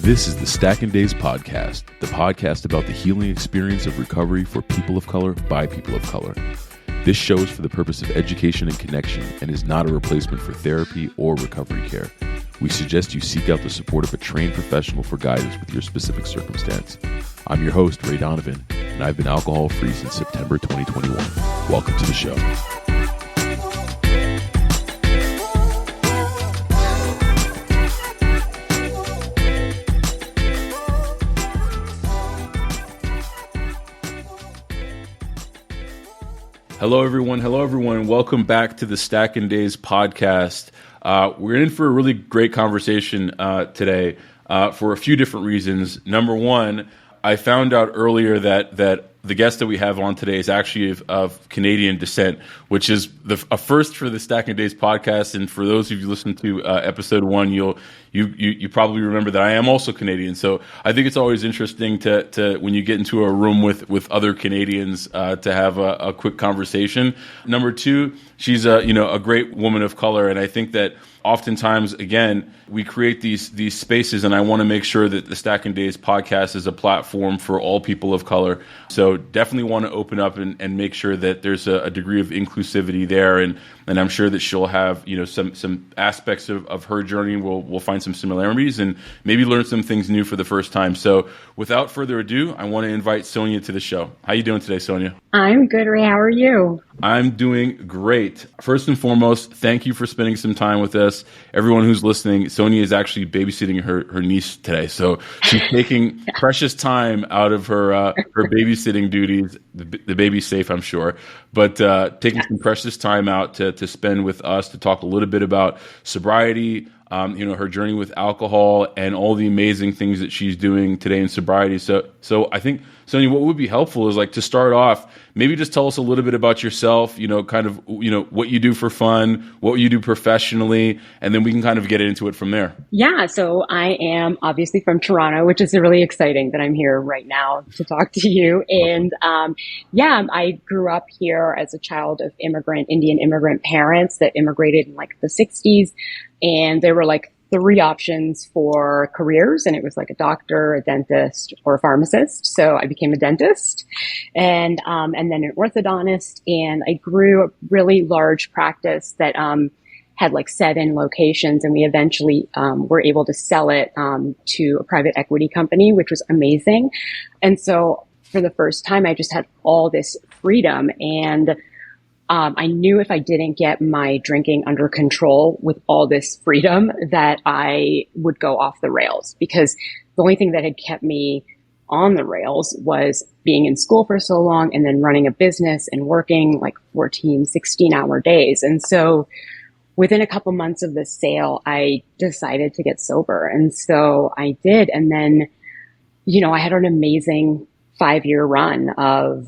This is the Stacking Days Podcast, the podcast about the healing experience of recovery for people of color by people of color. This show is for the purpose of education and connection and is not a replacement for therapy or recovery care. We suggest you seek out the support of a trained professional for guidance with your specific circumstance. I'm your host, Ray Donovan, and I've been alcohol-free since September 2021. Welcome to the show. Hello, everyone. Welcome back to the Stacking Days podcast. We're in for a really great conversation today for a few different reasons. Number one, I found out earlier that the guest that we have on today is actually of Canadian descent, which is a first for the Stacking Days podcast. And for those of you who listened to episode one, you probably remember that I am also Canadian. So I think it's always interesting to when you get into a room with other Canadians to have a quick conversation. Number two, she's a great woman of color, and I think that oftentimes, again, we create these spaces, and I want to make sure that the Stacking Days podcast is a platform for all people of color. So definitely want to open up and make sure that there's a degree of inclusivity there, and I'm sure that she'll have some aspects of her journey. We'll find some similarities and maybe learn some things new for the first time. So without further ado, I want to invite Sonia to the show. How you doing today, Sonia? I'm good, Ray. How are you? I'm doing great. First and foremost, thank you for spending some time with us. Everyone who's listening, Sonia is actually babysitting her niece today. So she's taking precious time out of her babysitting duties. The baby's safe, I'm sure, but taking some precious time out to spend with us to talk a little bit about sobriety, her journey with alcohol, and all the amazing things that she's doing today in sobriety. So I think, Sonia, what would be helpful is to start off, maybe just tell us a little bit about yourself, what you do for fun, what you do professionally, and then we can kind of get into it from there. Yeah, so I am obviously from Toronto, which is really exciting that I'm here right now to talk to you. And I grew up here as a child of Indian immigrant parents that immigrated in the 60s. And there were three options for careers, and it was a doctor, a dentist, or a pharmacist. So I became a dentist and then an orthodontist, and I grew a really large practice that had 7 locations, and we eventually were able to sell it to a private equity company, which was amazing. And so for the first time, I just had all this freedom, and I knew if I didn't get my drinking under control with all this freedom that I would go off the rails, because the only thing that had kept me on the rails was being in school for so long and then running a business and working 14, 16-hour days. And so within a couple months of the sale, I decided to get sober. And so I did. And then, I had an amazing 5-year run of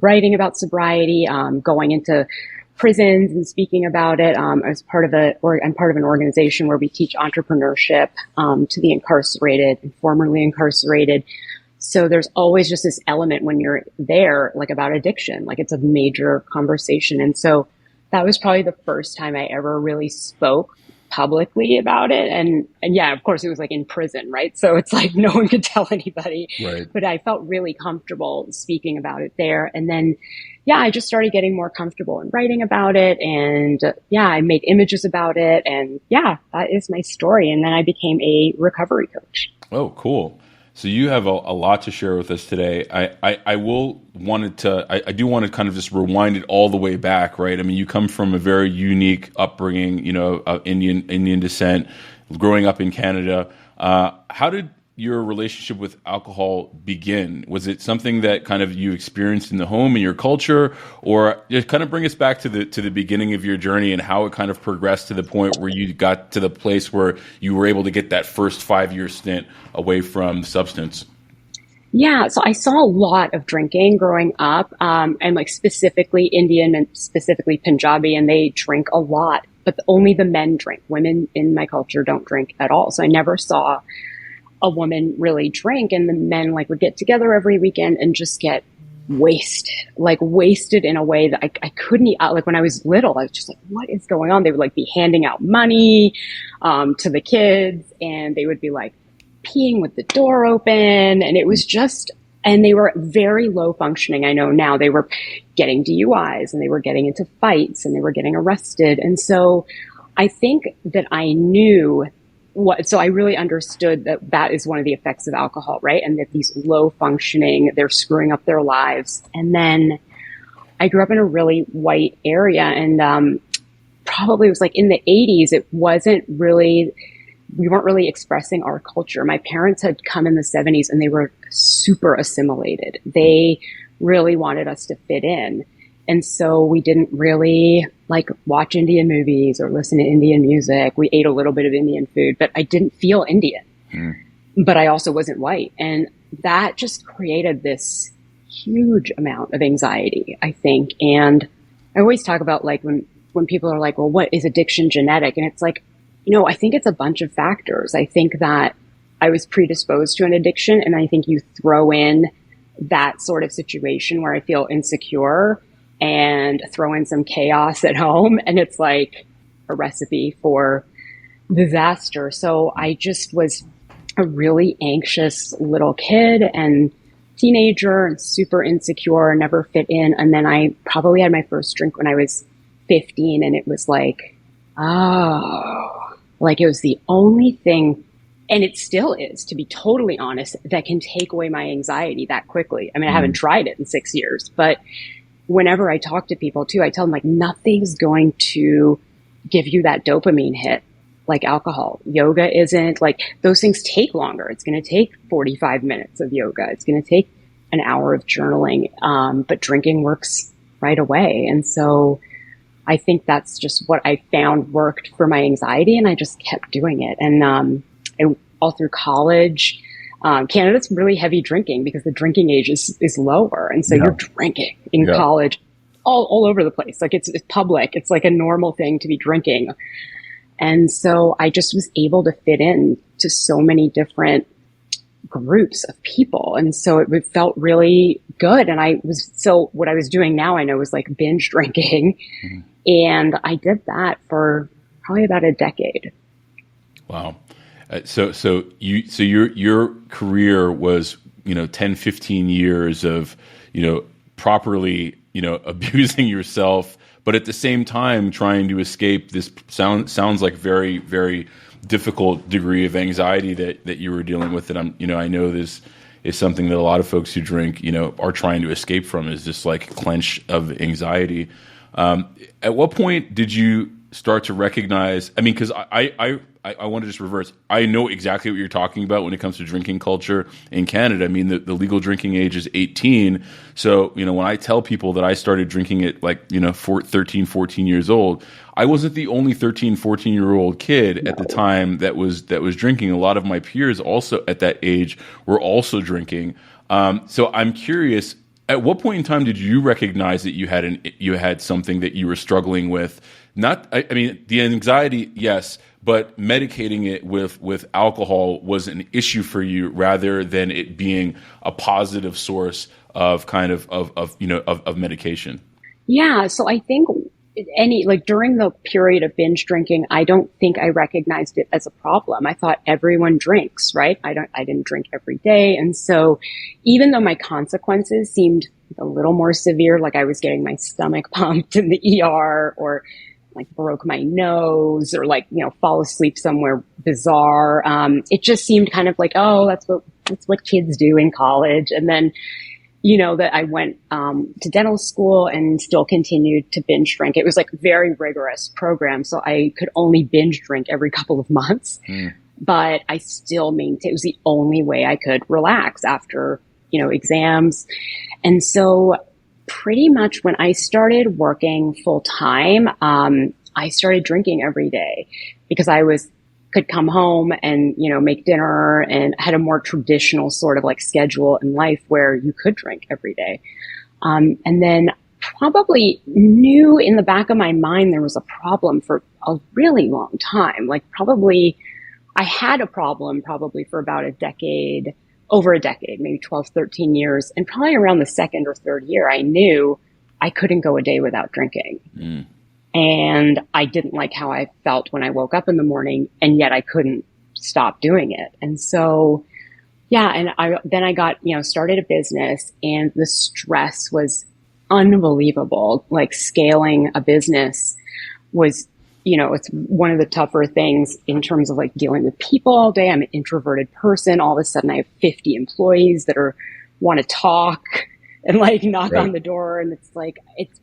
writing about sobriety, going into prisons and speaking about it. I'm part of an organization where we teach entrepreneurship to the incarcerated and formerly incarcerated. So there's always just this element when you're there, about addiction, it's a major conversation. And so that was probably the first time I ever really spoke publicly about it. And yeah, of course it was in prison, right? So it's no one could tell anybody, right. But I felt really comfortable speaking about it there. And then, I just started getting more comfortable in writing about it. And I made images about it. And that is my story. And then I became a recovery coach. Oh, cool. So you have a lot to share with us today. I do want to kind of just rewind it all the way back, right? I mean, you come from a very unique upbringing, of Indian descent, growing up in Canada. How did your relationship with alcohol begin? Was it something that kind of you experienced in the home, in your culture, or just kind of bring us back to the beginning of your journey and how it kind of progressed to the point where you got to the place where you were able to get that first 5-year stint away from substance? Yeah, so I saw a lot of drinking growing up, and specifically Indian and specifically Punjabi, and they drink a lot, but only the men drink. Women in my culture don't drink at all. So I never saw a woman really drink, and the men would get together every weekend and just get wasted in a way that I couldn't eat. When I was little, I was just what is going on? They would be handing out money to the kids, and they would be peeing with the door open. And it was just, and they were very low functioning. I know now they were getting DUIs and they were getting into fights and they were getting arrested. And so I think that I knew so I really understood that that is one of the effects of alcohol, right? And that these low functioning, they're screwing up their lives. And then I grew up in a really white area, and probably it was like in the 80s, we weren't really expressing our culture. My parents had come in the 70s and they were super assimilated. They really wanted us to fit in. And so we didn't really like watch Indian movies or listen to Indian music. We ate a little bit of Indian food, but I didn't feel Indian. But I also wasn't white. And that just created this huge amount of anxiety, I think. And I always talk about like when people are like, well, what is addiction genetic? And it's like, I think it's a bunch of factors. I think that I was predisposed to an addiction, and I think you throw in that sort of situation where I feel insecure and throw in some chaos at home, and it's like a recipe for disaster. So I just was a really anxious little kid and teenager and super insecure, never fit in. And then I probably had my first drink when I was 15, and it was like, like it was the only thing, and it still is, to be totally honest, that can take away my anxiety that quickly. I mean, I haven't tried it in 6 years, but whenever I talk to people too, I tell them like nothing's going to give you that dopamine hit like alcohol. Yoga isn't. Like those things take longer. It's going to take 45 minutes of yoga. It's going to take an hour of journaling. But drinking works right away. And so I think that's just what I found worked for my anxiety, and I just kept doing it. And all through college, Canada's really heavy drinking because the drinking age is lower. And so you're drinking in college all over the place. Like it's public. It's like a normal thing to be drinking. And so I just was able to fit in to so many different groups of people. And so it felt really good. And so what I was doing now, I know, was like binge drinking. And I did that for probably about a decade. Wow. So your career was, 10, 15 years of, properly, abusing yourself, but at the same time trying to escape this sounds like very, very difficult degree of anxiety that you were dealing with. That I know this is something that a lot of folks who drink, are trying to escape from, is this like clench of anxiety. At what point did you start to recognize, because I want to just reverse. I know exactly what you're talking about when it comes to drinking culture in Canada. The legal drinking age is 18. So, when I tell people that I started drinking at 13, 14 years old, I wasn't the only 13, 14-year-old kid at the time that was drinking. A lot of my peers also at that age were also drinking. So I'm curious, at what point in time did you recognize that you had something that you were struggling with? The anxiety, yes, but medicating it with alcohol was an issue for you rather than it being a positive source of of medication. Yeah. So I think during the period of binge drinking, I don't think I recognized it as a problem. I thought everyone drinks, right? I didn't drink every day. And so even though my consequences seemed a little more severe, like I was getting my stomach pumped in the ER, or like broke my nose, or fall asleep somewhere bizarre. It just seemed kind of like, that's what kids do in college. And then, that I went to dental school and still continued to binge drink. It was like a very rigorous program. So I could only binge drink every couple of months, but I still maintained, it was the only way I could relax after, exams. And so pretty much when I started working full time, I started drinking every day because I could come home and, make dinner, and had a more traditional sort of like schedule in life where you could drink every day. And then probably knew in the back of my mind there was a problem for a really long time. I had a problem probably for about over a decade, maybe 12, 13 years. And probably around the second or third year, I knew I couldn't go a day without drinking. And I didn't like how I felt when I woke up in the morning, and yet I couldn't stop doing it. And so, yeah. And I got, started a business, and the stress was unbelievable. Like scaling a business was, it's one of the tougher things in terms of like dealing with people all day. I'm an introverted person. All of a sudden I have 50 employees that want to talk and like knock on the door. And it's like, it's,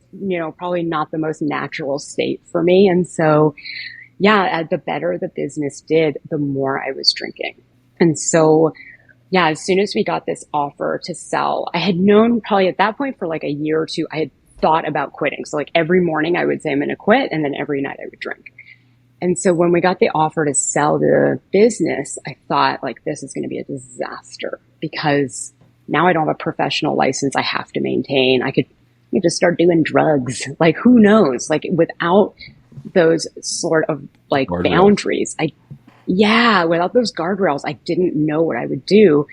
probably not the most natural state for me. And so, yeah, the better the business did, the more I was drinking. And so, yeah, as soon as we got this offer to sell, I had known probably at that point for like a year or two, I had thought about quitting. So like every morning I would say I'm going to quit, and then every night I would drink. And so when we got the offer to sell the business, I thought like, this is going to be a disaster, because now I don't have a professional license I have to maintain. I could just start doing drugs. Like, who knows? Like without those sort of like boundaries, without those guardrails, I didn't know what I would do.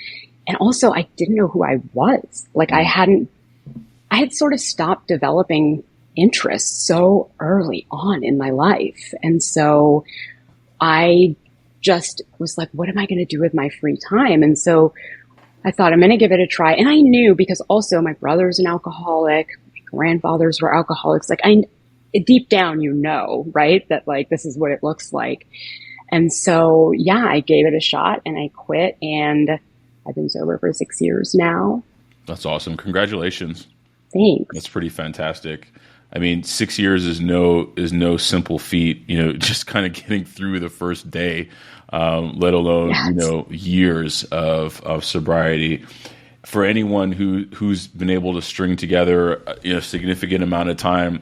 And also I didn't know who I was. Like I had sort of stopped developing interests so early on in my life. And so I just was like, what am I going to do with my free time? And so I thought, I'm going to give it a try. And I knew, because also my brother's an alcoholic, my grandfathers were alcoholics. Like deep down, right? That like, this is what it looks like. And so, yeah, I gave it a shot and I quit, and I've been sober for 6 years now. That's awesome. Congratulations. Thanks. That's pretty fantastic. I mean, 6 years is no simple feat, just kind of getting through the first day, let alone, years of sobriety. For anyone who's been able to string together a significant amount of time,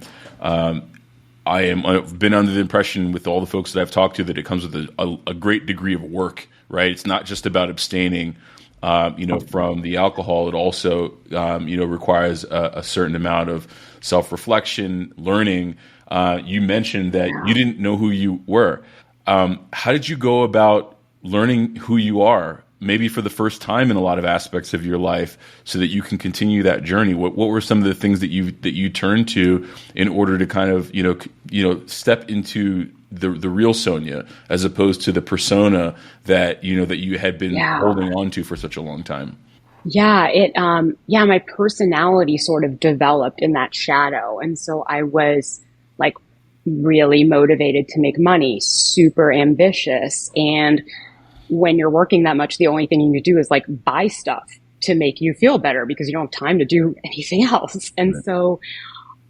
I've been under the impression with all the folks that I've talked to that it comes with a great degree of work, right? It's not just about abstaining, from the alcohol. It also, requires a certain amount of self-reflection, learning. You mentioned that you didn't know who you were. How did you go about learning who you are, maybe for the first time in a lot of aspects of your life, so that you can continue that journey? What were some of the things that you turned to in order to kind of, step into the real Sonia, as opposed to the persona that you had been holding on to for such a long time? My personality sort of developed in that shadow. And so I was like really motivated to make money, super ambitious. And when you're working that much, the only thing you can do is like buy stuff to make you feel better, because you don't have time to do anything else. And so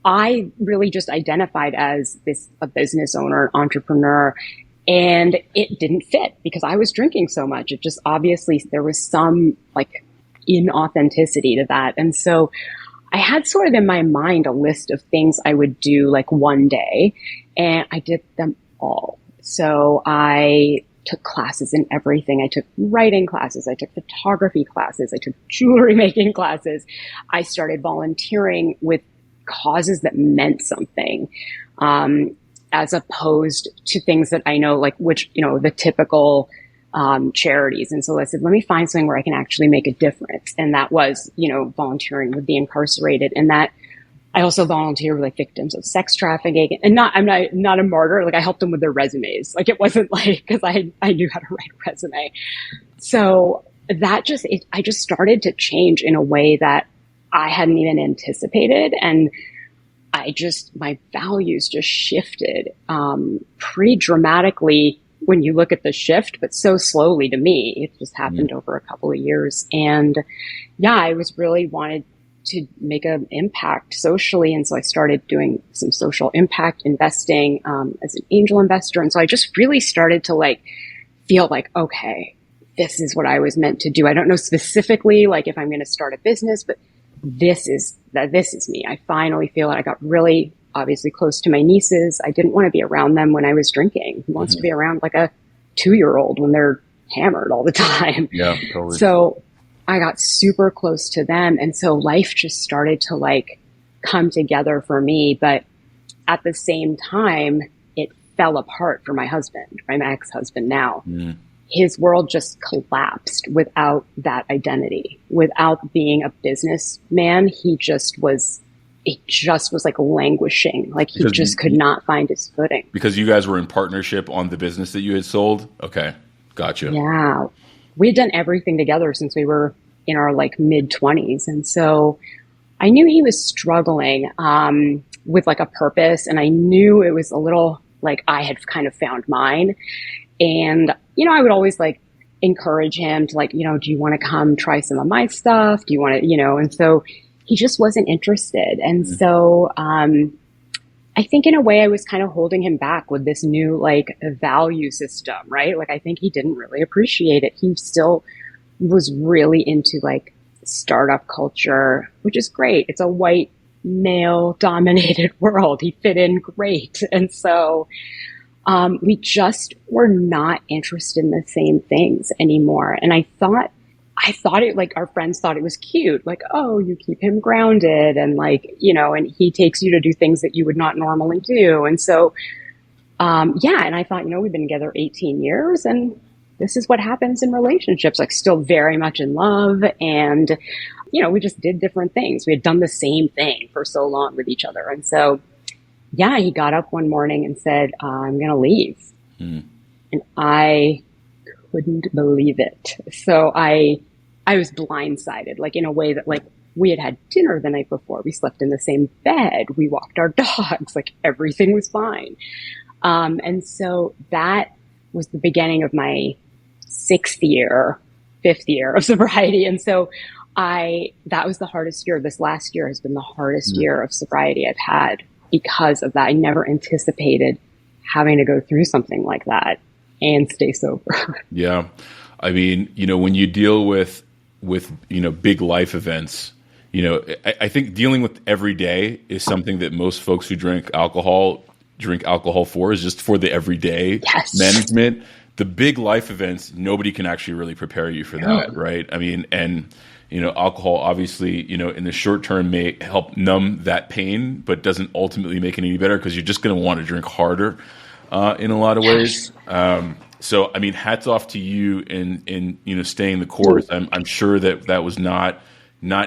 I really just identified as a business owner, entrepreneur, and it didn't fit because I was drinking so much. It just, obviously there was some like inauthenticity to that. And so I had sort of in my mind a list of things I would do like one day, and I did them all. So I took classes in everything. I took writing classes. I took photography classes. I took jewelry making classes. I started volunteering with causes that meant something, as opposed to things that I know, like the typical charities. And so I said, let me find something where I can actually make a difference. And that was, volunteering with the incarcerated. And that I also volunteered with like victims of sex trafficking, and I'm not a martyr. Like I helped them with their resumes. Like it wasn't like, cause I knew how to write a resume. So that I just started to change in a way that I hadn't even anticipated. And my values just shifted, pretty dramatically when you look at the shift, but so slowly to me. It just happened over a couple of years. And I was really wanted to make an impact socially. And so I started doing some social impact investing, as an angel investor. And so I just really started to like feel like, okay, this is what I was meant to do. I don't know specifically like if I'm going to start a business, but this is me. I finally feel that I got really obviously close to my nieces. I didn't want to be around them when I was drinking. Who wants to be around like a 2-year-old when they're hammered all the time? Yeah, totally. So I got super close to them. And so life just started to like come together for me. But at the same time, it fell apart for my husband, my ex-husband now. His world just collapsed without that identity, without being a businessman. It just was like languishing. Like he just could not find his footing. Because you guys were in partnership on the business that you had sold? Okay. Gotcha. Yeah. We had done everything together since we were in our like mid 20s. And so I knew he was struggling with like a purpose. And I knew it was a little like I had kind of found mine. And, I would always like encourage him to like, do you want to come try some of my stuff? Do you want to, and so he just wasn't interested. And so I think in a way I was kind of holding him back with this new like value system, right? Like I think he didn't really appreciate it. He still was really into like startup culture, which is great. It's a white male dominated world. He fit in great. And so we just were not interested in the same things anymore. And I thought it like our friends thought it was cute. Like, oh, you keep him grounded and like, and he takes you to do things that you would not normally do. And so, and I thought, we've been together 18 years and this is what happens in relationships, like still very much in love. And, we just did different things. We had done the same thing for so long with each other. And so, he got up one morning and said, I'm going to leave. And I couldn't believe it. So I was blindsided, like in a way that like we had dinner the night before. We slept in the same bed. We walked our dogs, like everything was fine. And so that was the beginning of my fifth year of sobriety. And so that was the hardest year. This last year has been the hardest year of sobriety I've had because of that. I never anticipated having to go through something like that and stay sober. Yeah. I mean, when you deal with big life events, I think dealing with every day is something that most folks who drink alcohol for, is just for the everyday management. The big life events, nobody can actually really prepare you for that, right? I mean, and alcohol obviously, in the short term may help numb that pain, but doesn't ultimately make it any better because you're just going to want to drink harder in a lot of ways. So, I mean, hats off to you in staying the course. I'm sure that was not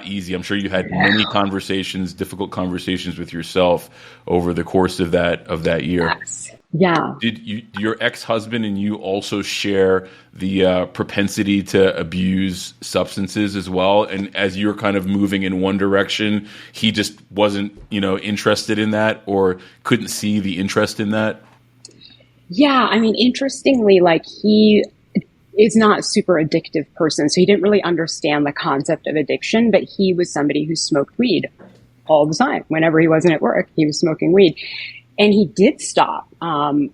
easy. I'm sure you had many difficult conversations with yourself over the course of that year. Yes. Yeah. Did your ex-husband and you also share the propensity to abuse substances as well? And as you're kind of moving in one direction, he just wasn't, interested in that or couldn't see the interest in that? Yeah. I mean, interestingly, like he is not a super addictive person. So he didn't really understand the concept of addiction, but he was somebody who smoked weed all the time. Whenever he wasn't at work, he was smoking weed. And he did stop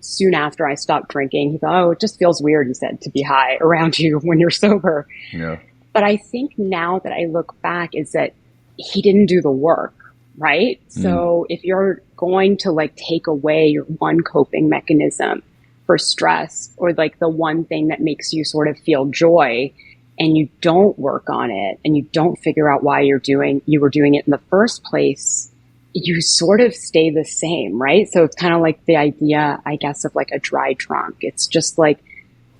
soon after I stopped drinking. He thought, oh, it just feels weird, he said, to be high around you when you're sober. Yeah. But I think now that I look back is that he didn't do the work, right? So if you're going to like take away your one coping mechanism for stress or like the one thing that makes you sort of feel joy and you don't work on it and you don't figure out why you were doing it in the first place, you sort of stay the same, right? So it's kind of like the idea, I guess, of like a dry trunk. It's just like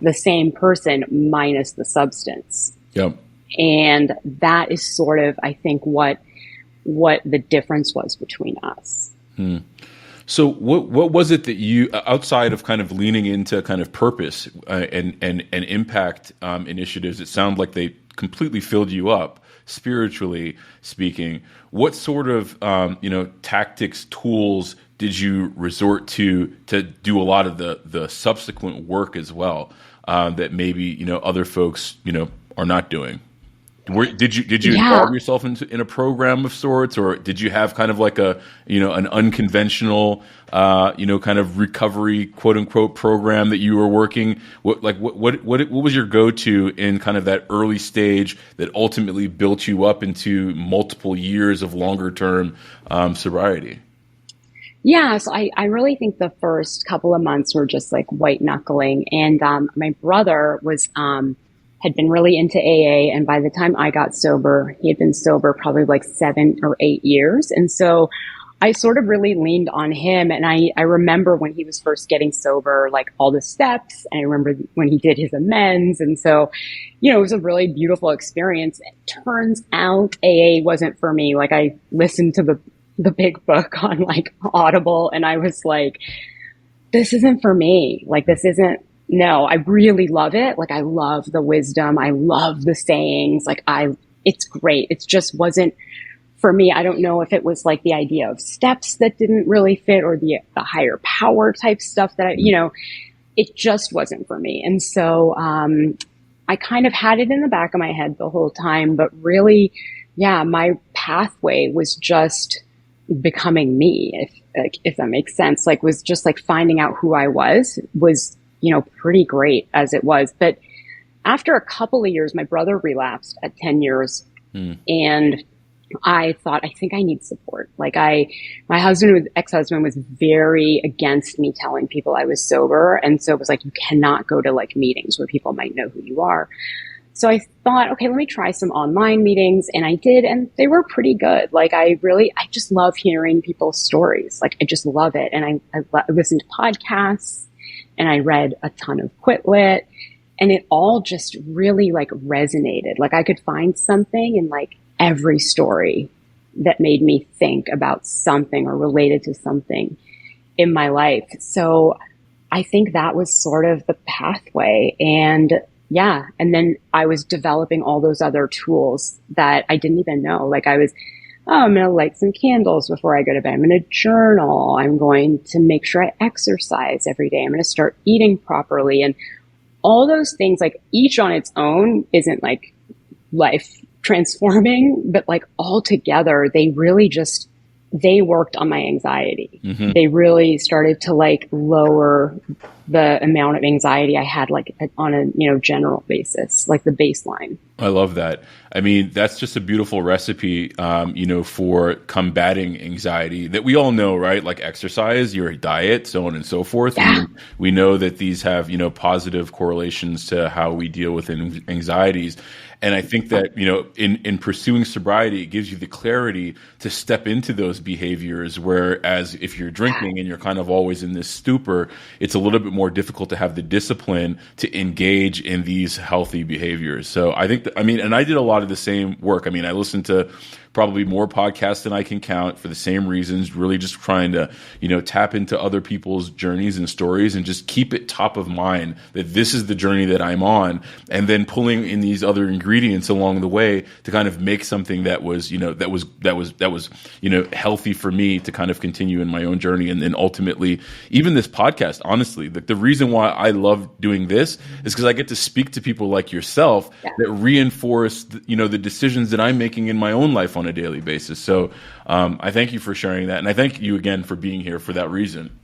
the same person minus the substance. Yep. And that is sort of, I think, what the difference was between us. So what was it that you, outside of kind of leaning into kind of purpose and impact initiatives, it sounded like they completely filled you up, spiritually speaking. What sort of tactics, tools did you resort to do a lot of the subsequent work as well that maybe other folks are not doing? Did you involve yourself in a program of sorts, or did you have kind of like an unconventional kind of recovery quote unquote program that you were working? What was your go-to in kind of that early stage that ultimately built you up into multiple years of longer term sobriety? Yeah, so I really think the first couple of months were just like white knuckling, and my brother had been really into AA. And by the time I got sober, he had been sober probably like 7 or 8 years. And so I sort of really leaned on him. And I remember when he was first getting sober, like all the steps. And I remember when he did his amends. And so, it was a really beautiful experience. It turns out AA wasn't for me. Like I listened to the big book on like Audible and I was like, this isn't for me. Like this isn't No, I really love it. Like, I love the wisdom. I love the sayings. It's great. It just wasn't for me. I don't know if it was like the idea of steps that didn't really fit, or the higher power type stuff that it just wasn't for me. And so, I kind of had it in the back of my head the whole time, but really, yeah, my pathway was just becoming me, if that makes sense. Like, was just like finding out who I was, pretty great as it was. But after a couple of years, my brother relapsed at 10 years. And I thought, I think I need support. Like, my ex-husband was very against me telling people I was sober. And so it was like, you cannot go to like meetings where people might know who you are. So I thought, okay, let me try some online meetings. And I did, and they were pretty good. Like, I just love hearing people's stories. Like, I just love it. And I listened to podcasts, and I read a ton of Quit Lit, and it all just really like resonated. Like, I could find something in like every story that made me think about something or related to something in my life. So I think that was sort of the pathway. And yeah. And then I was developing all those other tools that I didn't even know. Like, I'm going to light some candles before I go to bed. I'm going to journal. I'm going to make sure I exercise every day. I'm going to start eating properly. And all those things, like, each on its own isn't like life transforming, but like all together, they worked on my anxiety. Mm-hmm. They really started to like lower the amount of anxiety I had, like on a, general basis, like the baseline. I love that. I mean, that's just a beautiful recipe, for combating anxiety that we all know, right? Like exercise, your diet, so on and so forth. Yeah. We know that these have, positive correlations to how we deal with anxieties. And I think that, in pursuing sobriety, it gives you the clarity to step into those behaviors. Whereas if you're drinking and you're kind of always in this stupor, it's a little bit more difficult to have the discipline to engage in these healthy behaviors. So I think and I did a lot of the same work. I mean, I listened to probably more podcasts than I can count for the same reasons, really just trying to, tap into other people's journeys and stories and just keep it top of mind that this is the journey that I'm on, and then pulling in these other ingredients along the way to kind of make something that was, healthy for me to kind of continue in my own journey. And then ultimately, even this podcast, honestly, the reason why I love doing this is because I get to speak to people like yourself that reinforce, the decisions that I'm making in my own life on a daily basis. So I thank you for sharing that. And I thank you again for being here for that reason.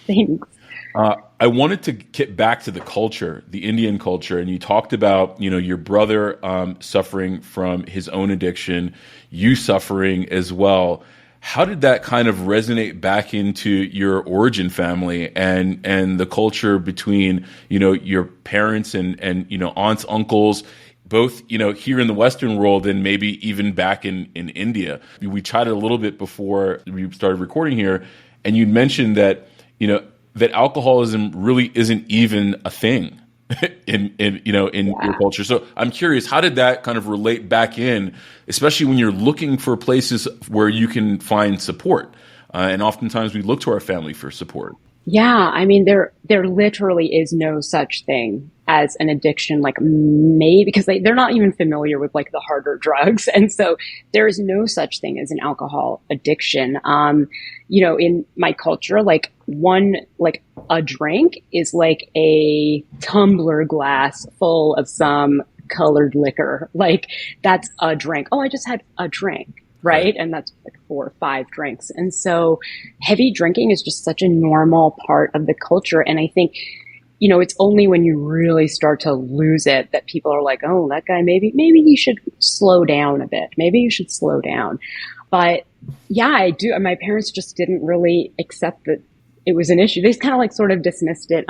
Thanks. I wanted to get back to the culture, the Indian culture. And you talked about, your brother suffering from his own addiction, you suffering as well. How did that kind of resonate back into your origin family and the culture between, your parents and aunts, uncles, both, here in the Western world and maybe even back in India? We chatted a little bit before we started recording here, and you mentioned that, that alcoholism really isn't even a thing in your culture. So I'm curious, how did that kind of relate back in, especially when you're looking for places where you can find support? And oftentimes we look to our family for support. Yeah, I mean, there literally is no such thing as an addiction, like maybe because they're not even familiar with like the harder drugs. And so there is no such thing as an alcohol addiction. In my culture, like a drink is like a tumbler glass full of some colored liquor. Like, that's a drink. Oh, I just had a drink. Right. And that's like 4 or 5 drinks. And so heavy drinking is just such a normal part of the culture. And I think, it's only when you really start to lose it that people are like, oh, that guy, maybe he should slow down a bit. Maybe you should slow down. But yeah, I do. My parents just didn't really accept that it was an issue. They just kind of like sort of dismissed it.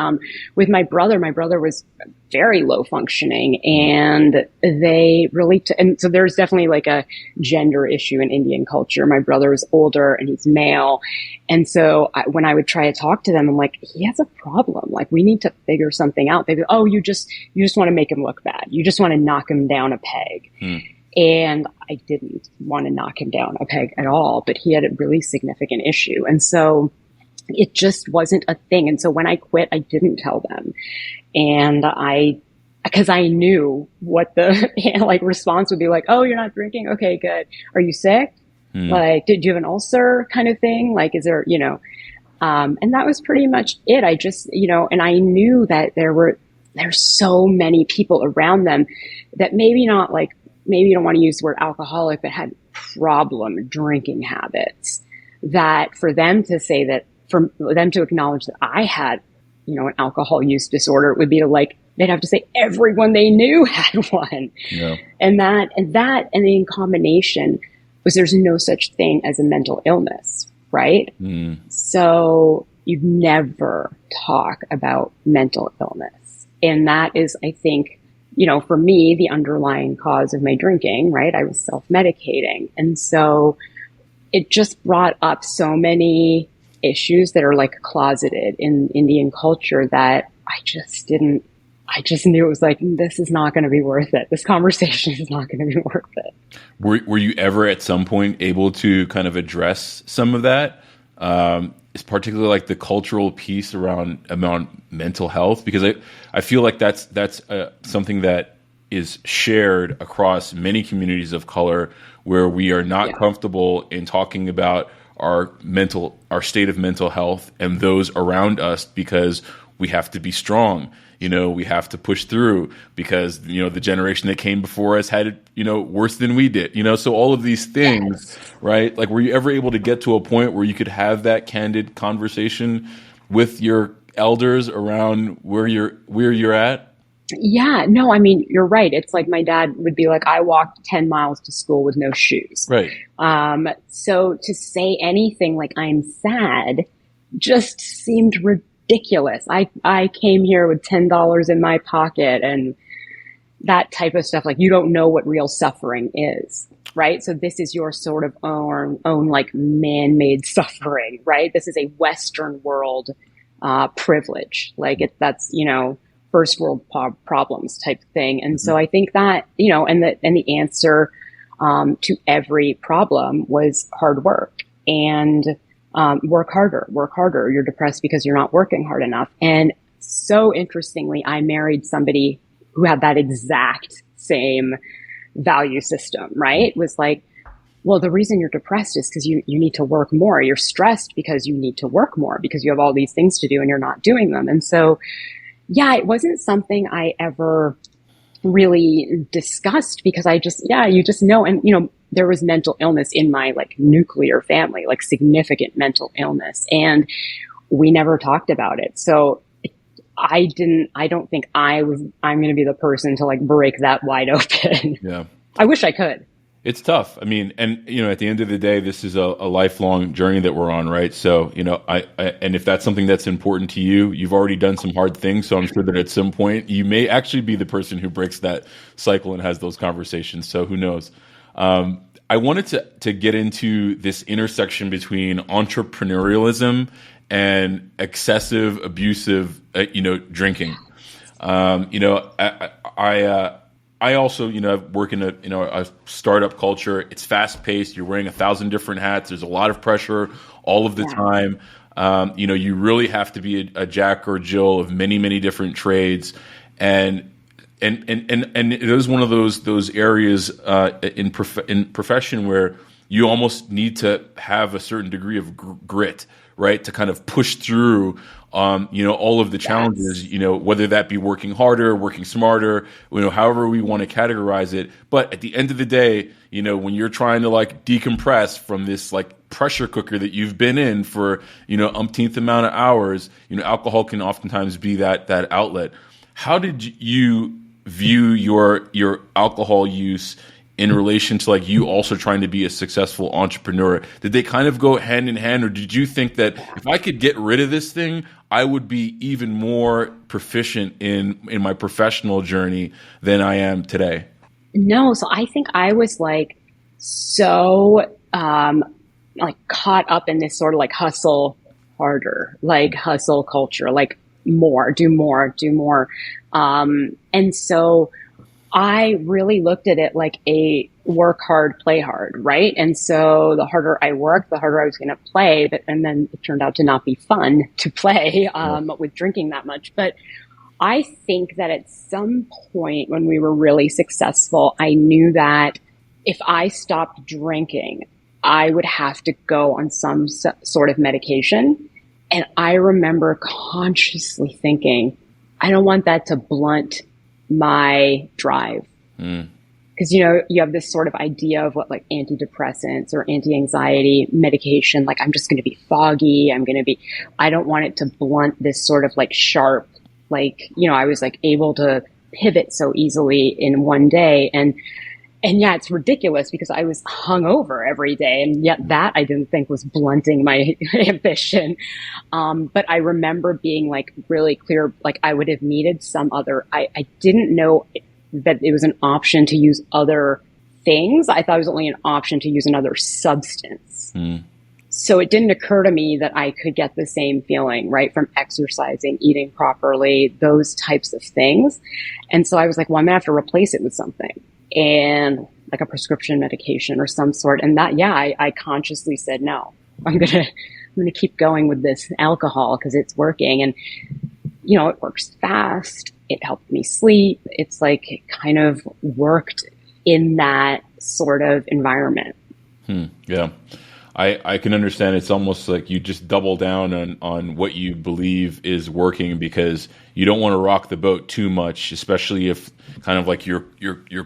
With my brother was very low functioning, and they really, and so there's definitely like a gender issue in Indian culture. My brother is older and he's male. And so when I would try to talk to them, I'm like, he has a problem. Like, we need to figure something out. They'd be, oh, you just want to make him look bad. You just want to knock him down a peg. And I didn't want to knock him down a peg at all, but he had a really significant issue. And so it just wasn't a thing. And so when I quit, I didn't tell them. And because I knew what the like response would be like, oh, you're not drinking? Okay, good. Are you sick? Like, did you have an ulcer kind of thing? Like, is there, and that was pretty much it. I just, and I knew that there's so many people around them that maybe you don't want to use the word alcoholic, but had problem drinking habits, that for them to say that, for them to acknowledge that I had, an alcohol use disorder, it would be like, they'd have to say everyone they knew had one. Yeah. And in combination was there's no such thing as a mental illness, right? So you never talk about mental illness. And that is, I think, for me, the underlying cause of my drinking, right? I was self-medicating. And so it just brought up so many issues that are like closeted in Indian culture that I just knew it was like, this is not going to be worth it. This conversation is not going to be worth it. Were you ever at some point able to kind of address some of that? It's particularly like the cultural piece around mental health, because I feel like that's something that is shared across many communities of color, where we are not comfortable in talking about our state of mental health and those around us, because we have to be strong. We have to push through because, the generation that came before us had it, worse than we did, so all of these things, right? Like, were you ever able to get to a point where you could have that candid conversation with your elders around where you're at? Yeah, no, I mean, you're right. It's like my dad would be like, I walked 10 miles to school with no shoes. Right. So to say anything like I'm sad just seemed ridiculous. I came here with $10 in my pocket and that type of stuff. Like, you don't know what real suffering is, right? So this is your sort of own like man-made suffering, right? This is a Western world privilege. Like, that's first world problems type thing. And so I think that, and the answer to every problem was hard work and work harder. You're depressed because you're not working hard enough. And so interestingly, I married somebody who had that exact same value system, right? It was like, well, the reason you're depressed is because you need to work more. You're stressed because you need to work more because you have all these things to do and you're not doing them. And so, yeah, it wasn't something I ever really discussed because you just know. And, there was mental illness in my like nuclear family, like significant mental illness. And we never talked about it. So I don't think I'm going to be the person to like break that wide open. Yeah. I wish I could. It's tough. I mean, and at the end of the day, this is a lifelong journey that we're on, right? So, I and if that's something that's important to you, you've already done some hard things. So I'm sure that at some point you may actually be the person who breaks that cycle and has those conversations. So who knows? I wanted to get into this intersection between entrepreneurialism and excessive, abusive, drinking. I also, work in a startup culture. It's fast paced. You're wearing 1,000 different hats. There's a lot of pressure all of the time. You really have to be a Jack or Jill of many, many different trades. And it is one of those areas in profession where you almost need to have a certain degree of grit, right, to kind of push through, all of the challenges, whether that be working harder, working smarter, however we want to categorize it. But at the end of the day, when you're trying to like decompress from this like pressure cooker that you've been in for, umpteenth amount of hours, alcohol can oftentimes be that outlet. How did you view your alcohol use in relation to like you also trying to be a successful entrepreneur? Did they kind of go hand in hand, or did you think that if I could get rid of this thing, I would be even more proficient in my professional journey than I am today? No, so I think I was like so like caught up in this sort of like hustle harder, like hustle culture, like do more. And so I really looked at it like a work hard, play hard, right? And so the harder I worked, the harder I was going to play. And then it turned out to not be fun to play with drinking that much. But I think that at some point when we were really successful, I knew that if I stopped drinking, I would have to go on some sort of medication. And I remember consciously thinking, I don't want that to blunt my drive. Because, you have this sort of idea of what like antidepressants or anti-anxiety medication, like I'm just going to be foggy. I don't want it to blunt this sort of like sharp, like, I was like able to pivot so easily in one day. And yeah, it's ridiculous because I was hungover every day. And yet that I didn't think was blunting my ambition. But I remember being like really clear, like I would have needed some other, I didn't know that it was an option to use other things. I thought it was only an option to use another substance. So it didn't occur to me that I could get the same feeling, right, from exercising, eating properly, those types of things. And so I was like, well, I'm gonna have to replace it with something. And like a prescription medication or some sort. And that, I consciously said, no, I'm going to keep going with this alcohol because it's working. And, it works fast. It helped me sleep. It's like it kind of worked in that sort of environment. Yeah. I can understand. It's almost like you just double down on what you believe is working because you don't want to rock the boat too much, especially if kind of like your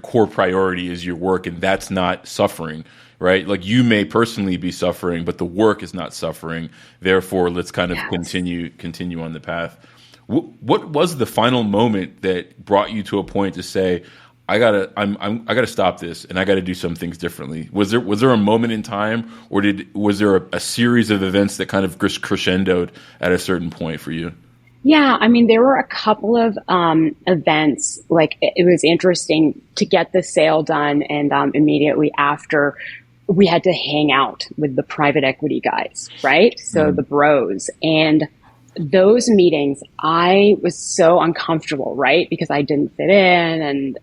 core priority is your work and that's not suffering, right? Like you may personally be suffering, but the work is not suffering. Therefore, let's kind of continue on the path. What was the final moment that brought you to a point to say, I gotta stop this and I gotta do some things differently? Was there a moment in time or was there a series of events that kind of crescendoed at a certain point for you? Yeah, I mean, there were a couple of events. Like it was interesting to get the sale done, and immediately after, we had to hang out with the private equity guys, right? So the bros. And those meetings, I was so uncomfortable, right? Because I didn't fit in, and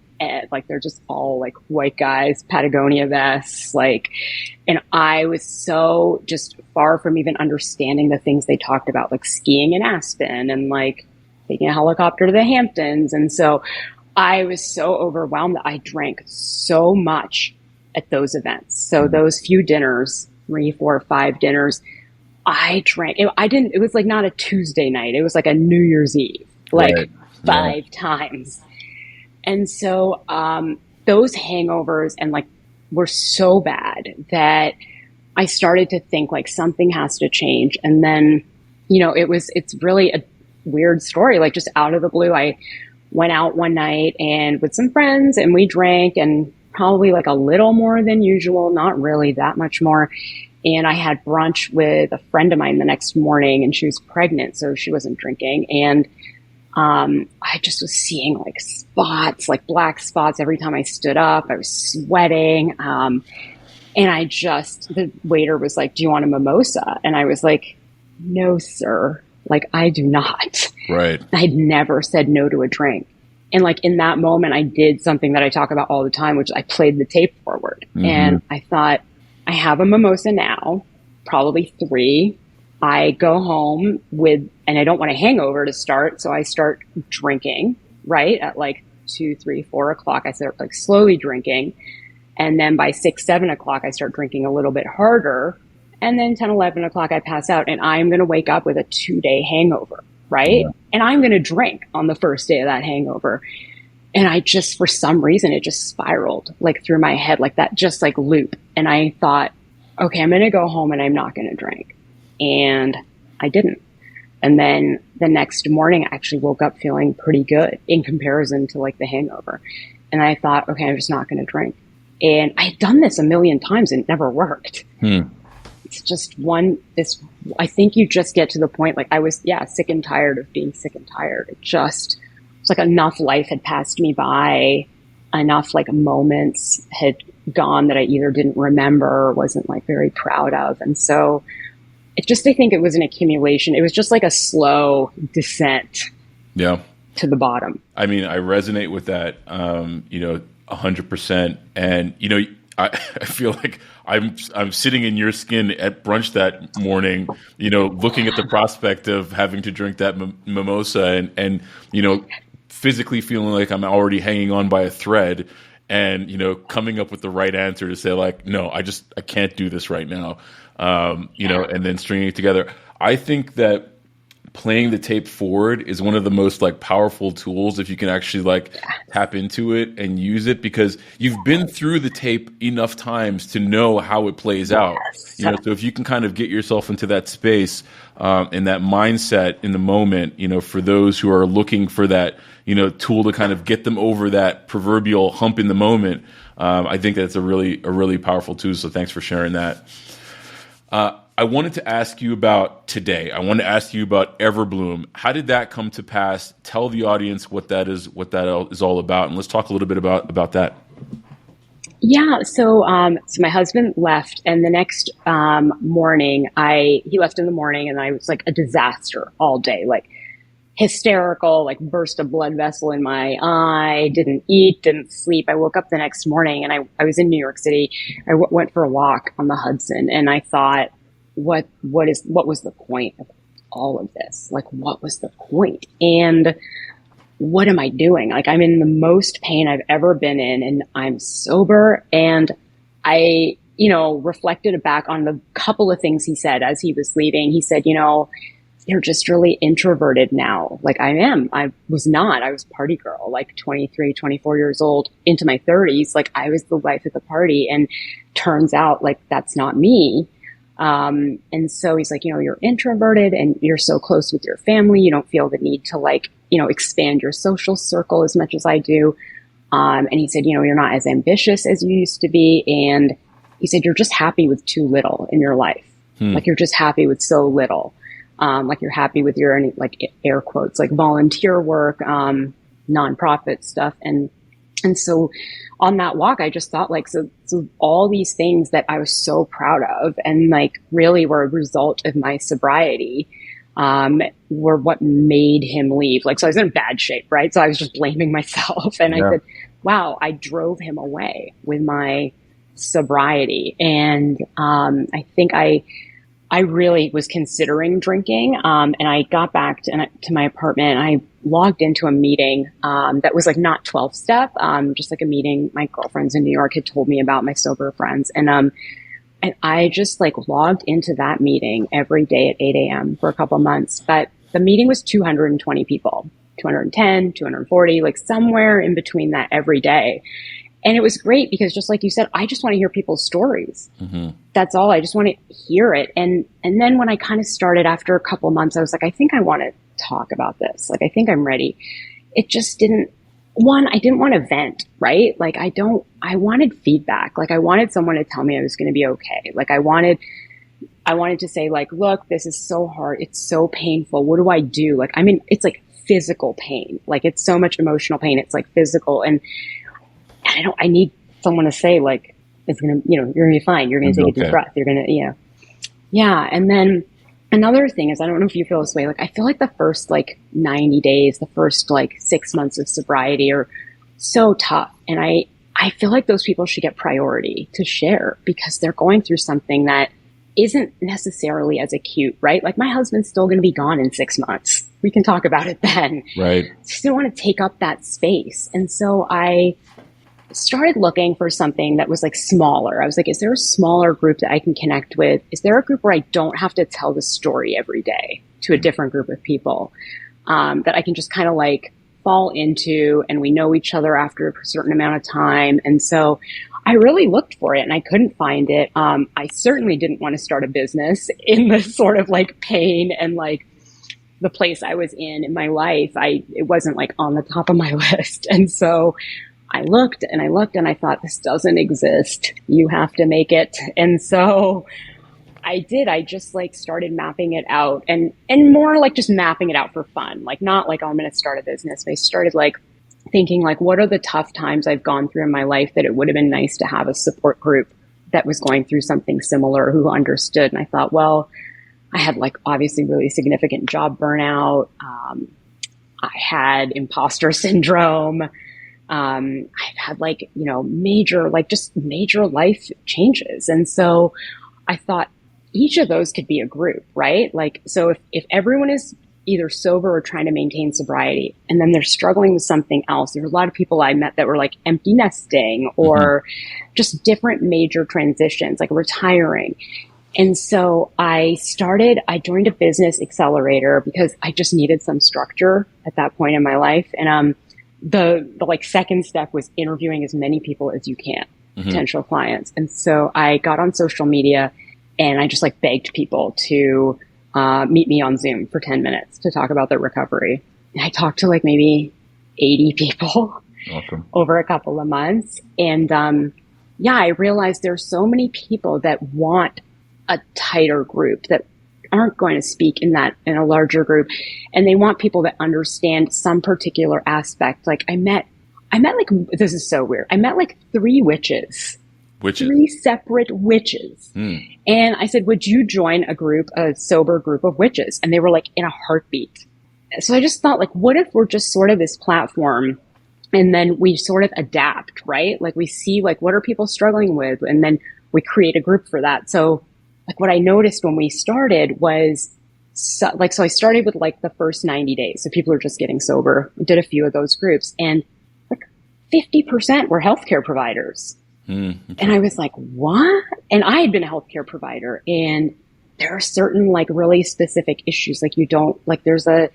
like they're just all like white guys, Patagonia vests, like, and I was so just far from even understanding the things they talked about, like skiing in Aspen and like taking a helicopter to the Hamptons. And so I was so overwhelmed that I drank so much at those events. So those few dinners, 3, 4, 5 dinners, I drank. It was like not a Tuesday night. It was like a New Year's Eve, like 5 times. And so those hangovers and like were so bad that I started to think like something has to change. And then, it's really a weird story. Like just out of the blue, I went out one night and with some friends and we drank and probably like a little more than usual, not really that much more. And I had brunch with a friend of mine the next morning and she was pregnant, so she wasn't drinking. And I just was seeing like spots, like black spots every time I stood up. I was sweating. And the waiter was like, do you want a mimosa? And I was like, no, sir. Like, I do not. Right. I'd never said no to a drink. And like in that moment, I did something that I talk about all the time, which I played the tape forward. And I thought, I have a mimosa now, probably 3. I go home and I don't want a hangover to start. So I start drinking, right? At like 2, 3, 4 o'clock, I start like slowly drinking. And then by 6, 7 o'clock, I start drinking a little bit harder. And then 10, 11 o'clock, I pass out and I'm going to wake up with a 2-day hangover, right? Yeah. And I'm going to drink on the first day of that hangover. And I just, for some reason, it just spiraled like through my head, like that, just like loop. And I thought, okay, I'm going to go home and I'm not going to drink. And I didn't. And then the next morning, I actually woke up feeling pretty good in comparison to like the hangover. And I thought, okay, I'm just not going to drink. And I had done this a million times and it never worked. It's just I think you just get to the point, like I was, sick and tired of being sick and tired. It's like enough life had passed me by, enough like moments had gone that I either didn't remember or wasn't like very proud of. And so I think it was an accumulation. It was just like a slow descent. Yeah. to the bottom. I mean, I resonate with that, 100%. And, I feel like I'm sitting in your skin at brunch that morning, looking at the prospect of having to drink that mimosa and physically feeling like I'm already hanging on by a thread and, coming up with the right answer to say like, no, I can't do this right now. And then stringing it together. I think that playing the tape forward is one of the most like powerful tools if you can actually like tap into it and use it, because you've been through the tape enough times to know how it plays out. So if you can kind of get yourself into that space and that mindset in the moment, for those who are looking for that, tool to kind of get them over that proverbial hump in the moment, I think that's a really powerful tool. So thanks for sharing that. I wanted to ask you about today. I wanted to ask you about EverBlume. How did that come to pass? Tell the audience what that is all about, and let's talk a little bit about that. Yeah. So my husband left, and the next morning, he left in the morning, and I was like a disaster all day, like hysterical, like burst a blood vessel in my eye, didn't eat, didn't sleep. I woke up the next morning, and I was in New York City. I went for a walk on the Hudson, and I thought, what was the point of all of this? Like, what was the point? And what am I doing? Like, I'm in the most pain I've ever been in, and I'm sober. And I, reflected back on the couple of things he said as he was leaving. He said, you're just really introverted now. Like I am. I was not. I was a party girl, like 23, 24 years old into my 30s. Like I was the life of the party. And turns out like that's not me. And so he's like, you're introverted and you're so close with your family. You don't feel the need to like, expand your social circle as much as I do. And he said, you're not as ambitious as you used to be. And he said, you're just happy with too little in your life. Like you're just happy with so little. Like you're happy with your, like air quotes, like volunteer work, nonprofit stuff. And so on that walk, I just thought like, so all these things that I was so proud of and like really were a result of my sobriety, were what made him leave. Like, so I was in bad shape, right? So I was just blaming myself. And I said, wow, I drove him away with my sobriety. And, I think I really was considering drinking. And I got back to my apartment and I logged into a meeting, that was like not 12-step, just like a meeting my girlfriends in New York had told me about, my sober friends. And I just like logged into that meeting every day at 8 a.m. for a couple months. But the meeting was 220 people, 210, 240, like somewhere in between that every day. And it was great because just like you said, I just want to hear people's stories. Mm-hmm. That's all. I just want to hear it. And then when I kind of started after a couple of months, I was like, I think I want to talk about this. Like, I think I'm ready. It just I didn't want to vent, right? Like I wanted feedback. Like I wanted someone to tell me I was going to be okay. Like I wanted to say like, look, this is so hard. It's so painful. What do I do? Like, I mean, it's like physical pain. Like it's so much emotional pain. It's like physical. And I need someone to say like, it's going to, you're going to be fine. You're going to take a deep breath. You're going to, yeah. And then another thing is, I don't know if you feel this way. Like, I feel like the first like 90 days, the first like 6 months of sobriety are so tough. And I feel like those people should get priority to share because they're going through something that isn't necessarily as acute, right? Like my husband's still going to be gone in 6 months. We can talk about it then. Right. Just didn't want to take up that space. And so I started looking for something that was like smaller. I was like, is there a smaller group that I can connect with? Is there a group where I don't have to tell the story every day to a different group of people, that I can just kind of like fall into and we know each other after a certain amount of time. And so I really looked for it and I couldn't find it. I certainly didn't want to start a business in the sort of like pain and like the place I was in my life. It wasn't like on the top of my list. And so I looked and I thought, this doesn't exist. You have to make it. And so I did. I just like started mapping it out and more like just mapping it out for fun. Like not like, oh, I'm going to start a business. But I started like thinking like, what are the tough times I've gone through in my life that it would have been nice to have a support group that was going through something similar who understood. And I thought, well, I had like obviously really significant job burnout. I had imposter syndrome. I've had like, major life changes. And so I thought each of those could be a group, right? Like, so if everyone is either sober or trying to maintain sobriety, and then they're struggling with something else. There were a lot of people I met that were like empty nesting or just different major transitions, like retiring. And so I joined a business accelerator because I just needed some structure at that point in my life. And the like second step was interviewing as many people as you can, potential clients. And so I got on social media and I just like begged people to meet me on Zoom for 10 minutes to talk about their recovery. And I talked to like maybe 80 people over a couple of months. And I realized there's so many people that want a tighter group that aren't going to speak in a larger group. And they want people that understand some particular aspect. Like I met like, this is so weird. I met like 3 witches. 3 separate witches. And I said, would you join a sober group of witches? And they were like in a heartbeat. So I just thought like, what if we're just sort of this platform and then we sort of adapt, right? Like we see like, what are people struggling with? And then we create a group for that. So like what I noticed when we started was so I started with like the first 90 days. So people are just getting sober. We did a few of those groups and like 50% were healthcare providers. And I was like, what? And I had been a healthcare provider and there are certain like really specific issues. Like there's a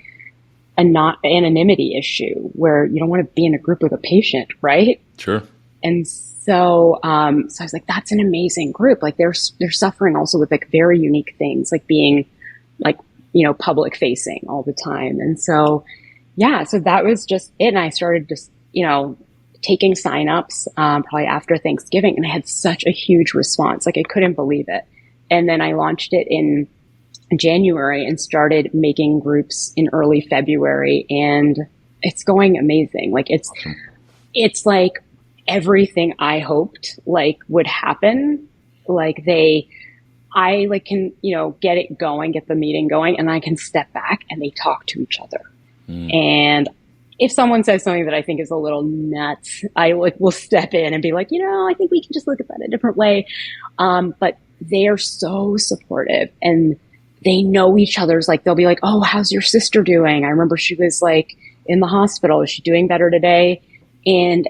not anonymity issue where you don't want to be in a group with a patient, right? Sure. And so I was like, that's an amazing group. Like they're suffering also with like very unique things, like being like, public facing all the time. And so, so that was just it. And I started just, taking signups probably after Thanksgiving, and I had such a huge response. Like I couldn't believe it. And then I launched it in January and started making groups in early February, and it's going amazing. Like it's like everything I hoped like would happen. Like I like can, get it going, get the meeting going, and I can step back and they talk to each other. And if someone says something that I think is a little nuts, I will step in and be like, I think we can just look at that a different way. But they are so supportive and they know each other's like, they'll be like, oh, how's your sister doing? I remember she was like in the hospital. Is she doing better today? And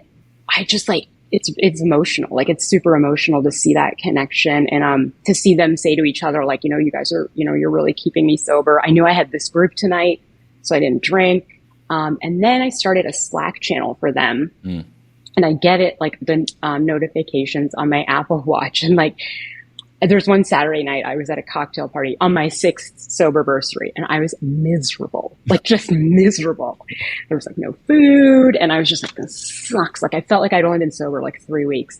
I just like, it's emotional. Like it's super emotional to see that connection and, to see them say to each other, like, you guys are, you're really keeping me sober. I knew I had this group tonight, so I didn't drink. And then I started a Slack channel for them and I get it like the notifications on my Apple Watch. And like, there's one Saturday night I was at a cocktail party on my 6th sober anniversary and I was miserable, like just miserable. There was like no food and I was just like, this sucks. Like I felt like I'd only been sober like 3 weeks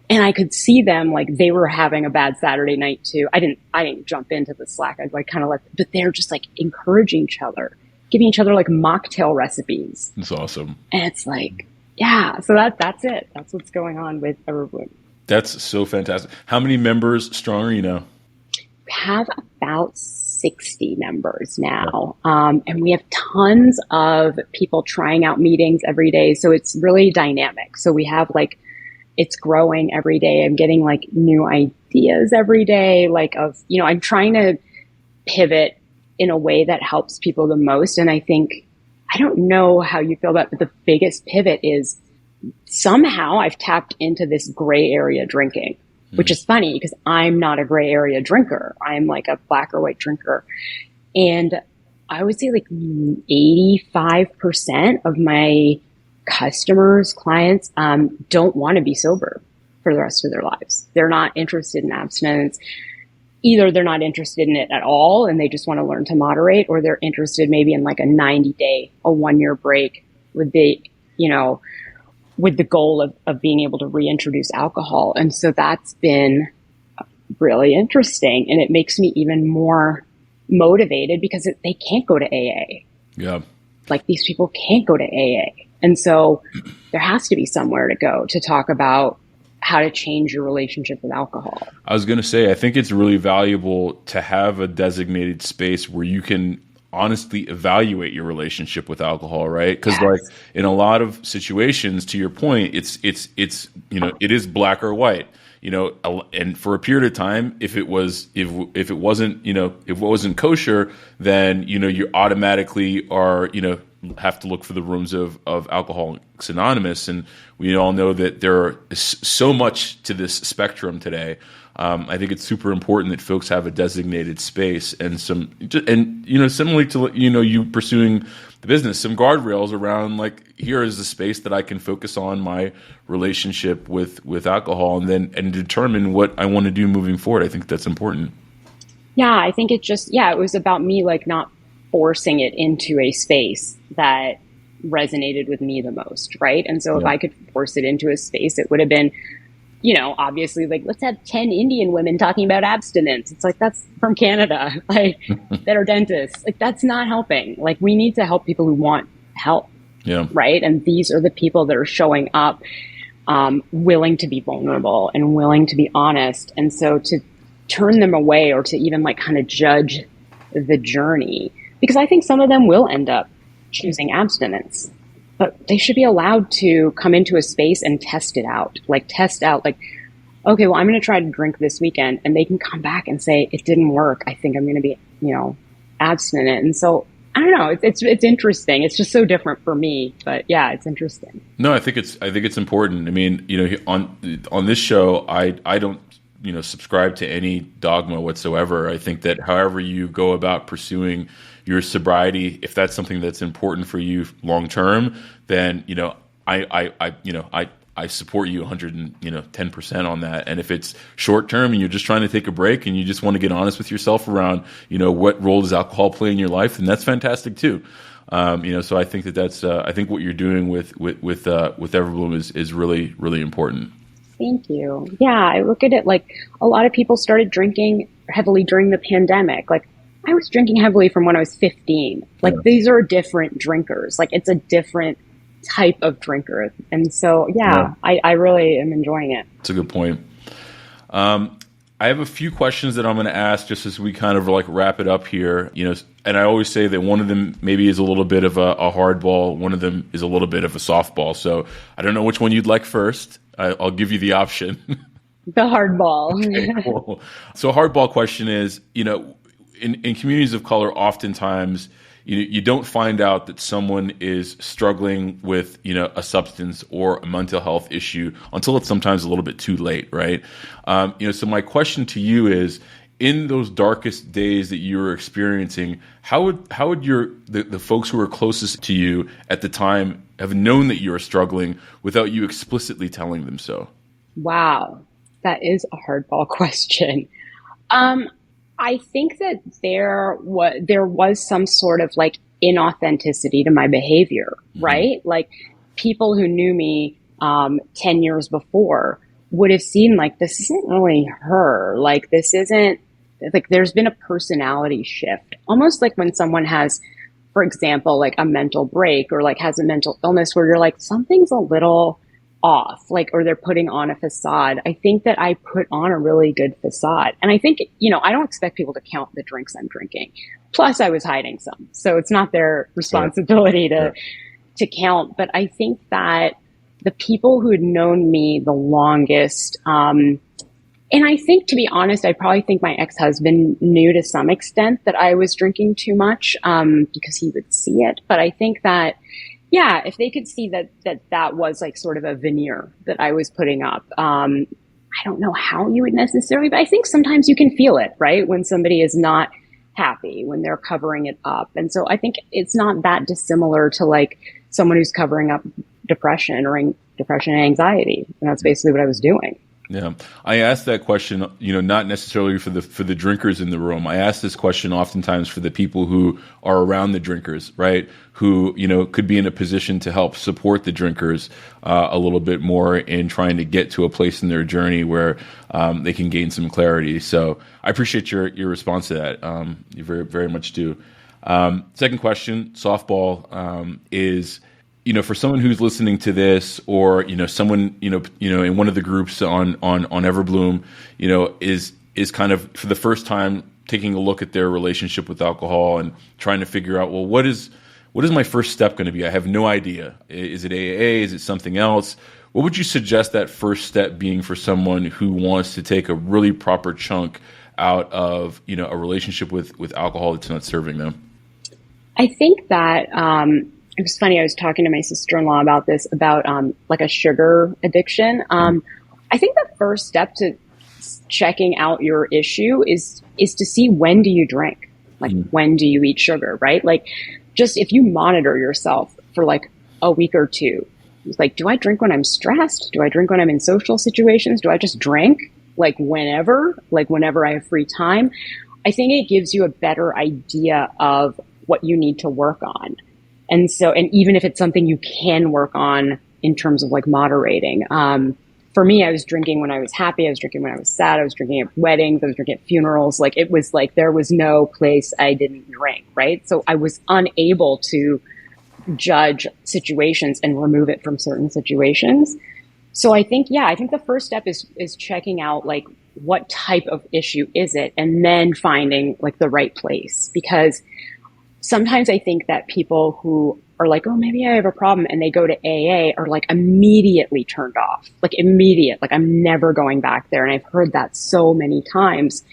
and I could see them like they were having a bad Saturday night too. I didn't jump into the Slack. I'd like kind of but they're just like encouraging each other, giving each other like mocktail recipes. That's awesome. And it's like, so that's it. That's what's going on with EverBlume. That's so fantastic. How many members strong are you now? We have about 60 members now. And we have tons of people trying out meetings every day. So it's really dynamic. So we have like, it's growing every day. I'm getting like new ideas every day. Like I'm trying to pivot in a way that helps people the most. And I think, I don't know how you feel about it, but the biggest pivot is somehow I've tapped into this gray area drinking, which is funny because I'm not a gray area drinker. I'm like a black or white drinker. And I would say like 85% of my customers, clients, don't want to be sober for the rest of their lives. They're not interested in abstinence. Either they're not interested in it at all and they just want to learn to moderate, or they're interested maybe in like a 90-day, a 1-year break with the, with the goal of being able to reintroduce alcohol. And so that's been really interesting. And it makes me even more motivated because they can't go to AA. Yeah. Like these people can't go to AA. And so there has to be somewhere to go to talk about how to change your relationship with alcohol. I was going to say, I think it's really valuable to have a designated space where you can honestly evaluate your relationship with alcohol, right? Because like in a lot of situations, to your point, it's it is black or white. And for a period of time, if it wasn't kosher, then you automatically are have to look for the rooms of Alcoholics Anonymous, and we all know that there is so much to this spectrum today. I think it's super important that folks have a designated space and similarly to you pursuing the business, some guardrails around like, here is the space that I can focus on my relationship with alcohol and determine what I want to do moving forward. I think that's important. Yeah, I think it was about me like not forcing it into a space that resonated with me the most, right? And so if I could force it into a space, it would have been, obviously like, let's have 10 Indian women talking about abstinence. It's like, that's from Canada, like that are dentists. Like, that's not helping. Like, we need to help people who want help. Yeah. Right. And these are the people that are showing up, willing to be vulnerable and willing to be honest. And so to turn them away or to even like kind of judge the journey, because I think some of them will end up choosing abstinence, but they should be allowed to come into a space and test out, like, okay, well, I'm going to try to drink this weekend, and they can come back and say, it didn't work. I think I'm going to be, abstinent. And so I don't know. It's interesting. It's just so different for me, but yeah, it's interesting. No, I think it's important. I mean, on this show, I don't, subscribe to any dogma whatsoever. I think that however you go about pursuing your sobriety, if that's something that's important for you long term, then I support you 110% on that. And if it's short term and you're just trying to take a break and you just want to get honest with yourself around what role does alcohol play in your life, then that's fantastic too. So I think that's I think what you're doing with EverBlume is really, really important. Thank you. Yeah, I look at it like a lot of people started drinking heavily during the pandemic. Like, I was drinking heavily from when I was 15. Like, these are different drinkers. Like, it's a different type of drinker. And so, I really am enjoying it. That's a good point. I have a few questions that I'm going to ask just as we kind of like wrap it up here. And I always say that one of them maybe is a little bit of a hardball. One of them is a little bit of a softball. So I don't know which one you'd like first. I'll give you the option. The hardball. Okay, cool. So a hardball question is, in communities of color, oftentimes, you don't find out that someone is struggling with, a substance or a mental health issue until it's sometimes a little bit too late, right? So my question to you is, in those darkest days that you were experiencing, how would the folks who were closest to you at the time have known that you were struggling without you explicitly telling them so? Wow, that is a hardball question. I think that there was some sort of like inauthenticity to my behavior, right? Like, people who knew me 10 years before would have seen like, this isn't really her. Like, this isn't like, there's been a personality shift, almost like when someone has, for example, like a mental break or like has a mental illness where you're like, something's a little off, like, or they're putting on a facade. I think that I put on a really good facade. And I think, I don't expect people to count the drinks I'm drinking. Plus I was hiding some. So it's not their responsibility to count. But I think that the people who had known me the longest, and I think, to be honest, I probably think my ex-husband knew to some extent that I was drinking too much, because he would see it. But I think that, if they could see that was like sort of a veneer that I was putting up, I don't know how you would necessarily, but I think sometimes you can feel it, right? When somebody is not happy, when they're covering it up. And so I think it's not that dissimilar to like someone who's covering up depression and anxiety. And that's basically what I was doing. Yeah, I asked that question, not necessarily for the drinkers in the room. I ask this question oftentimes for the people who are around the drinkers, right? Who, could be in a position to help support the drinkers a little bit more in trying to get to a place in their journey where they can gain some clarity. So I appreciate your response to that. You very, very much do. Second question, softball, is, for someone who's listening to this, or someone in one of the groups on EverBlume, is kind of for the first time taking a look at their relationship with alcohol and trying to figure out, well, what is my first step going to be? I have no idea. Is it AA? Is it something else? What would you suggest that first step being for someone who wants to take a really proper chunk out of, a relationship with alcohol that's not serving them? I think that it was funny. I was talking to my sister-in-law about this, about like a sugar addiction. I think the first step to checking out your issue is to see, when do you drink? Like, when do you eat sugar, right? Like, just if you monitor yourself for like a week or two, it's like, do I drink when I'm stressed? Do I drink when I'm in social situations? Do I just drink like whenever I have free time? I think it gives you a better idea of what you need to work on. And even if it's something you can work on in terms of like moderating. For me, I was drinking when I was happy. I was drinking when I was sad. I was drinking at weddings. I was drinking at funerals. Like, it was like there was no place I didn't drink, right? So I was unable to judge situations and remove it from certain situations. So I think the first step is checking out like, what type of issue is it? And then finding like the right place. Because sometimes I think that people who are like, oh, maybe I have a problem, and they go to AA are like immediately turned off, like I'm never going back there. And I've heard that so many times.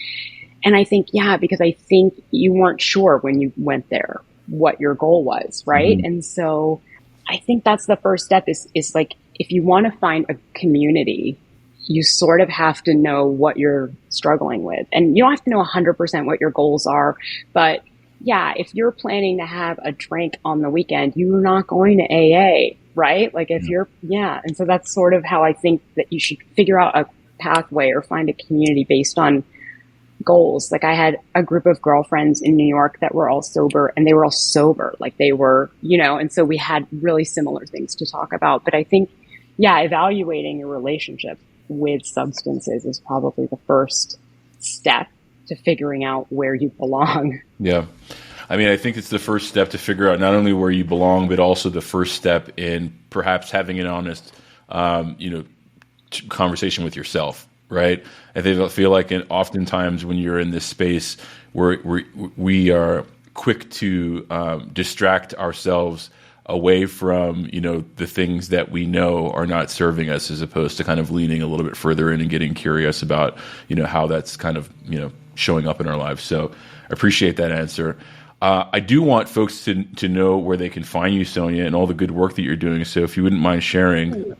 And I think, because I think you weren't sure when you went there what your goal was, right? Mm-hmm. And so I think that's the first step is like, if you want to find a community, you sort of have to know what you're struggling with. And you don't have to know 100% what your goals are, but if you're planning to have a drink on the weekend, you're not going to AA, right? Like if and so that's sort of how I think that you should figure out a pathway or find a community based on goals. Like I had a group of girlfriends in New York that were all sober, and they were all sober. Like they were, and so we had really similar things to talk about. But I think, evaluating your relationship with substances is probably the first step to figuring out where you belong. Yeah. I mean, I think it's the first step to figure out not only where you belong, but also the first step in perhaps having an honest, conversation with yourself, right? I feel like oftentimes when you're in this space where we are quick to distract ourselves away from, the things that we know are not serving us, as opposed to kind of leaning a little bit further in and getting curious about, how that's kind of, showing up in our lives. So I appreciate that answer. I do want folks to know where they can find you, Sonia, and all the good work that you're doing. So if you wouldn't mind sharing.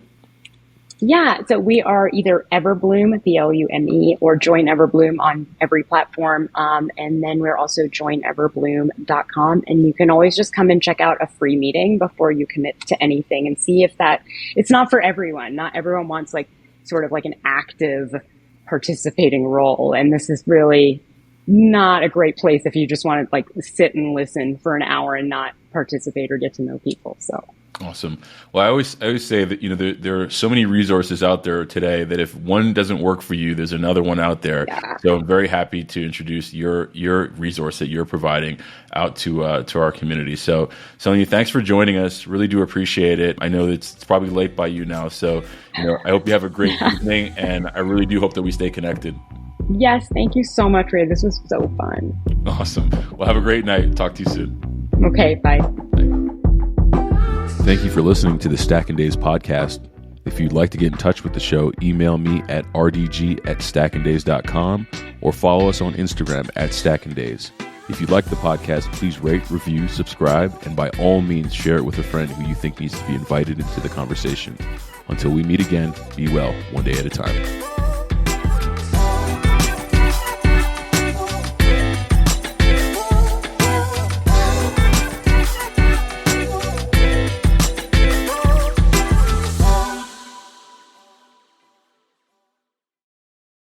Yeah, so we are either EverBlume, BLUME, or Join EverBlume on every platform. And then we're also joineverblume.com. And you can always just come and check out a free meeting before you commit to anything, and see if it's not for everyone. Not everyone wants like sort of like an active participating role. And this is really not a great place if you just want to like sit and listen for an hour and not participate or get to know people. So awesome. Well, I always say that there are so many resources out there today that if one doesn't work for you, there's another one out there. Yeah. So I'm very happy to introduce your resource that you're providing out to our community. So Sonia, thanks for joining us. Really do appreciate it. I know that it's probably late by you now, so I hope you have a great evening, and I really do hope that we stay connected. Yes, thank you so much, Ray. This was so fun. Awesome. Well, have a great night. Talk to you soon. Okay, bye. Thank you for listening to the Stacking Days podcast. If you'd like to get in touch with the show, email me at rdg@stackingdays.com or follow us on Instagram @stackingdays. If you like the podcast, please rate, review, subscribe, and by all means share it with a friend who you think needs to be invited into the conversation. Until we meet again, be well, one day at a time.